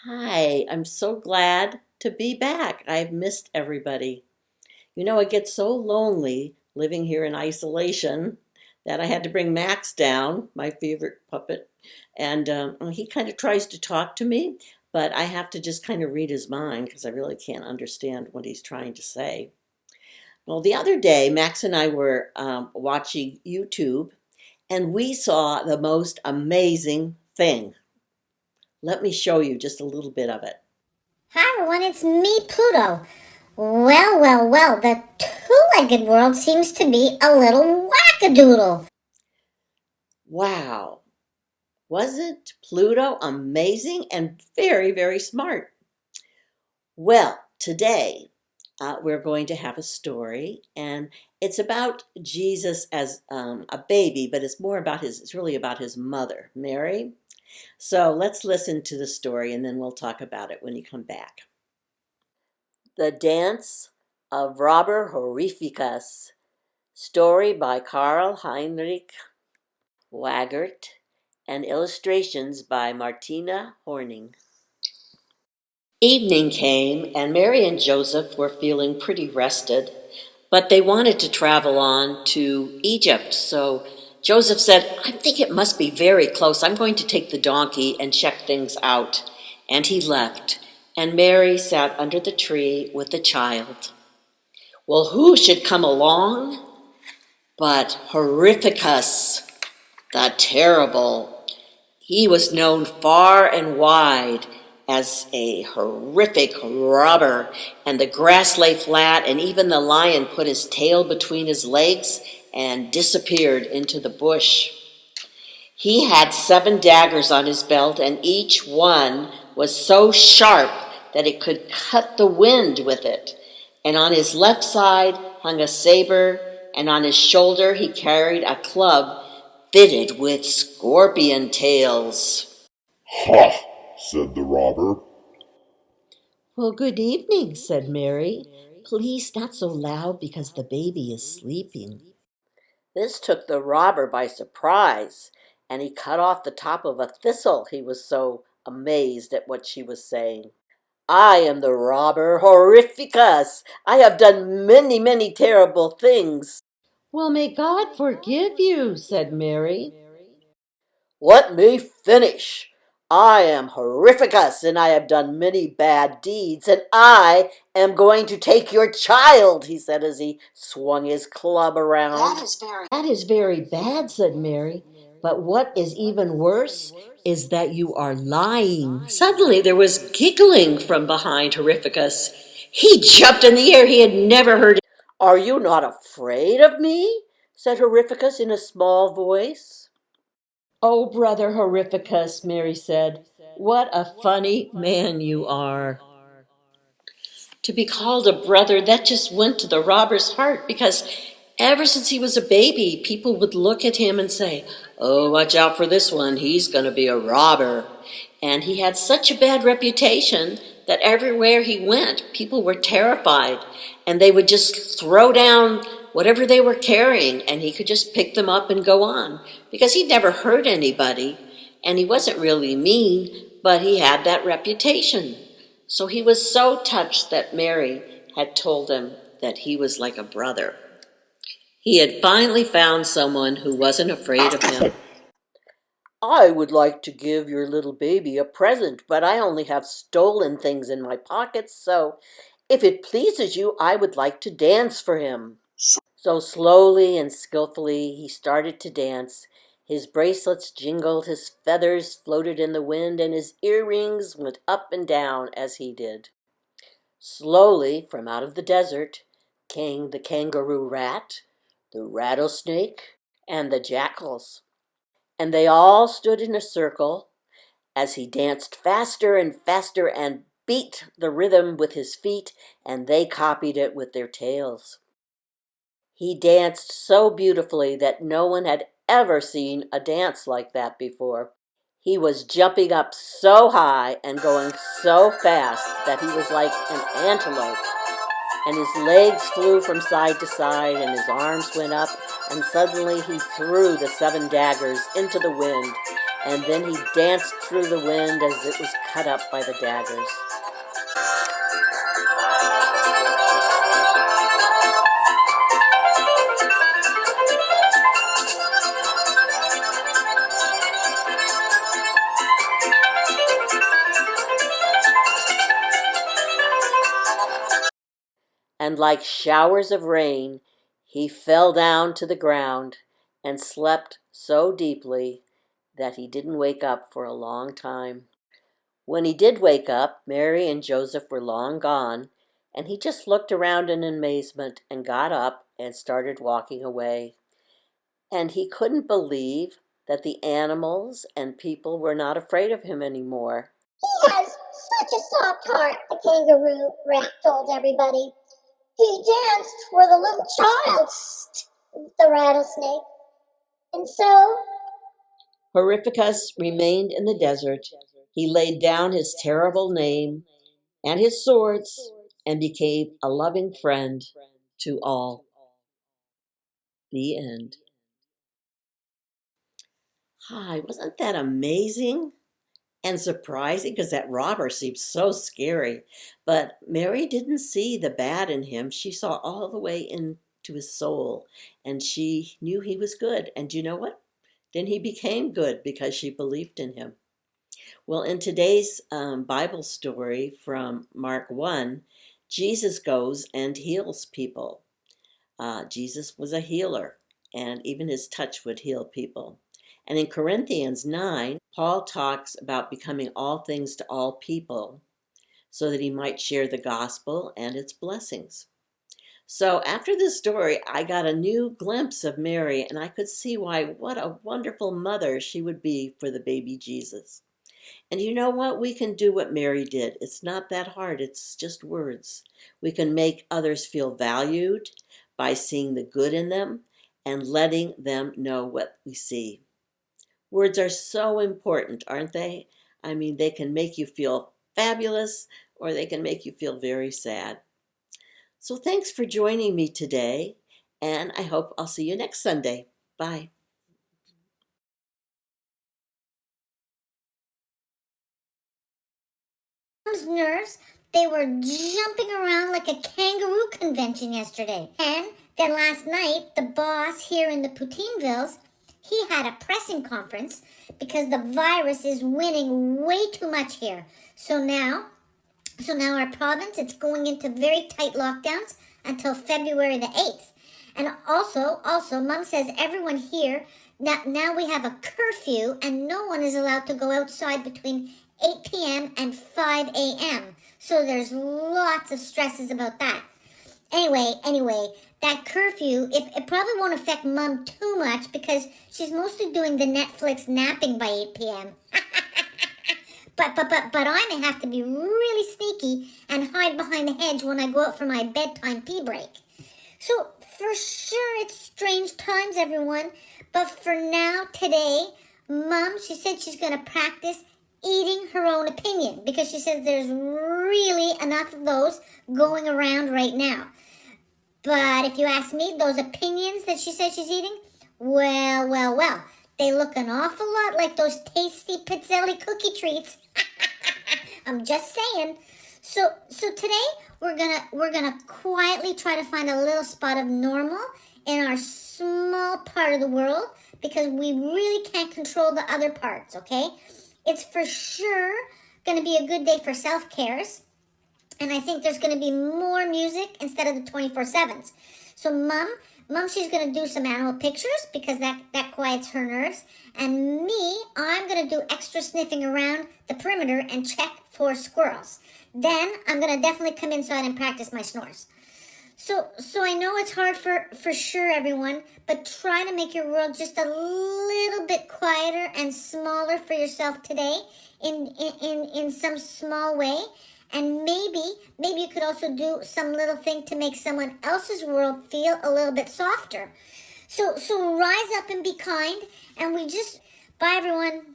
Hi, I'm so glad to be back. I've missed everybody. It gets so lonely living here in isolation that I had to bring Max down, my favorite puppet. And he kind of tries to talk to me, but I have to just kind of read his mind because I really can't understand what he's trying to say. Well, the other day, Max and I were watching YouTube and we saw the most amazing thing. Let me show you just a little bit of it. Hi everyone, it's me, Pluto. Well, the two-legged world seems to be a little wackadoodle. Wow. Wasn't Pluto amazing and very, very smart? Well, today we're going to have a story, and it's about Jesus as a baby, but it's really about his mother, Mary. So let's listen to the story and then we'll talk about it when you come back. The Dance of Robber Horrificus, story by Karl Heinrich Wagert, and illustrations by Martina Horning. Evening came, and Mary and Joseph were feeling pretty rested, but they wanted to travel on to Egypt. So Joseph said, I think it must be very close. I'm going to take the donkey and check things out. And he left, and Mary sat under the tree with the child. Well, who should come along but Horrificus the Terrible? He was known far and wide as a horrific robber, and the grass lay flat, and even the lion put his tail between his legs and disappeared into the bush. He had 7 daggers on his belt, and each one was so sharp that it could cut the wind with it. And on his left side hung a saber, and on his shoulder he carried a club fitted with scorpion tails. "Ha!" said the robber. Well, good evening, said Mary. Please, not so loud because the baby is sleeping. This took the robber by surprise, and he cut off the top of a thistle. He was so amazed at what she was saying. I am the robber Horrificus. I have done many, many terrible things. Well, may God forgive you, said Mary. Let me finish. I am Horrificus, and I have done many bad deeds, and I am going to take your child, he said as he swung his club around. That is very bad, said Mary. But what is even worse is that you are lying. Suddenly there was giggling from behind Horrificus. He jumped in the air. He had never heard it. Are you not afraid of me? Said Horrificus in a small voice. Oh, Brother Horrificus, Mary said, what a funny man you are. To be called a brother, that just went to the robber's heart, because ever since he was a baby, people would look at him and say, oh, watch out for this one, he's going to be a robber. And he had such a bad reputation that everywhere he went, people were terrified, and they would just throw down whatever they were carrying, and he could just pick them up and go on, because he'd never hurt anybody, and he wasn't really mean, but he had that reputation. So he was so touched that Mary had told him that he was like a brother. He had finally found someone who wasn't afraid of him. I would like to give your little baby a present, but I only have stolen things in my pockets, so if it pleases you, I would like to dance for him. So slowly and skillfully he started to dance. His bracelets jingled, his feathers floated in the wind, and his earrings went up and down as he did. Slowly, from out of the desert, came the kangaroo rat, the rattlesnake, and the jackals. And they all stood in a circle as he danced faster and faster and beat the rhythm with his feet, and they copied it with their tails. He danced so beautifully that no one had ever seen a dance like that before. He was jumping up so high and going so fast that he was like an antelope. And his legs flew from side to side, and his arms went up, and suddenly he threw the 7 daggers into the wind, and then he danced through the wind as it was cut up by the daggers. And like showers of rain, he fell down to the ground and slept so deeply that he didn't wake up for a long time. When he did wake up, Mary and Joseph were long gone, and he just looked around in amazement and got up and started walking away. And he couldn't believe that the animals and people were not afraid of him anymore. He has such a soft heart, the kangaroo, Rat told everybody. He danced for the little child, the rattlesnake. And so, Horrificus remained in the desert. He laid down his terrible name and his swords and became a loving friend to all. The end. Hi, wasn't that amazing and surprising? Because that robber seemed so scary. But Mary didn't see the bad in him. She saw all the way into his soul, and she knew he was good. And you know what? Then he became good because she believed in him. Well, in today's Bible story from Mark 1, Jesus goes and heals people. Jesus was a healer, and even his touch would heal people. And in Corinthians 9, Paul talks about becoming all things to all people so that he might share the gospel and its blessings. So after this story, I got a new glimpse of Mary, and I could see why what a wonderful mother she would be for the baby Jesus. And you know what? We can do what Mary did. It's not that hard. It's just words. We can make others feel valued by seeing the good in them and letting them know what we see. Words are so important, aren't they? I mean, they can make you feel fabulous or they can make you feel very sad. So thanks for joining me today, and I hope I'll see you next Sunday. Bye. Mom's nerves, they were jumping around like a kangaroo convention yesterday. And then last night, the boss here in the Poutinvilles, he had a pressing conference because the virus is winning way too much here. So now our province, it's going into very tight lockdowns until February the 8th. And also, Mom says everyone here, now we have a curfew and no one is allowed to go outside between 8 p.m. and 5 a.m. So there's lots of stresses about that. Anyway, that curfew, it probably won't affect Mom too much because she's mostly doing the Netflix napping by 8 p.m. But I may have to be really sneaky and hide behind the hedge when I go out for my bedtime pee break. So for sure it's strange times, everyone. But for now, today, Mom, she said she's going to practice eating her own opinion because she says there's really enough of those going around right now. But if you ask me, those opinions that she says she's eating, well, they look an awful lot like those tasty Pizzelli cookie treats. I'm just saying. So today we're gonna quietly try to find a little spot of normal in our small part of the world because we really can't control the other parts, okay? It's for sure gonna be a good day for self-cares. And I think there's going to be more music instead of the 24/7s. So Mom, she's going to do some animal pictures because that quiets her nerves. And me, I'm going to do extra sniffing around the perimeter and check for squirrels. Then I'm going to definitely come inside and practice my snores. So I know it's hard for sure, everyone, but try to make your world just a little bit quieter and smaller for yourself today in some small way. And maybe you could also do some little thing to make someone else's world feel a little bit softer. So rise up and be kind. And bye everyone.